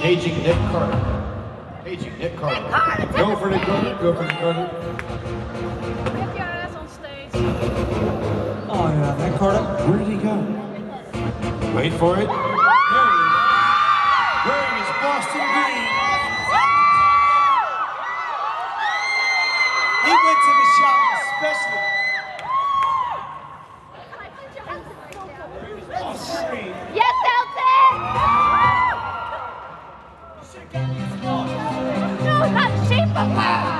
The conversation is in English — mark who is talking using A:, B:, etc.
A: Aging Nick Carter. Aging Nick Carter. Go for Nick Carter. Go for Nick Carter.
B: Get your ass on stage.
C: Oh yeah, Nick Carter.
A: Where did he go? Wait for it. There he is. Wearing his Boston green.
C: He went to the shop especially.
B: Yes, Elton! No, not shape of her!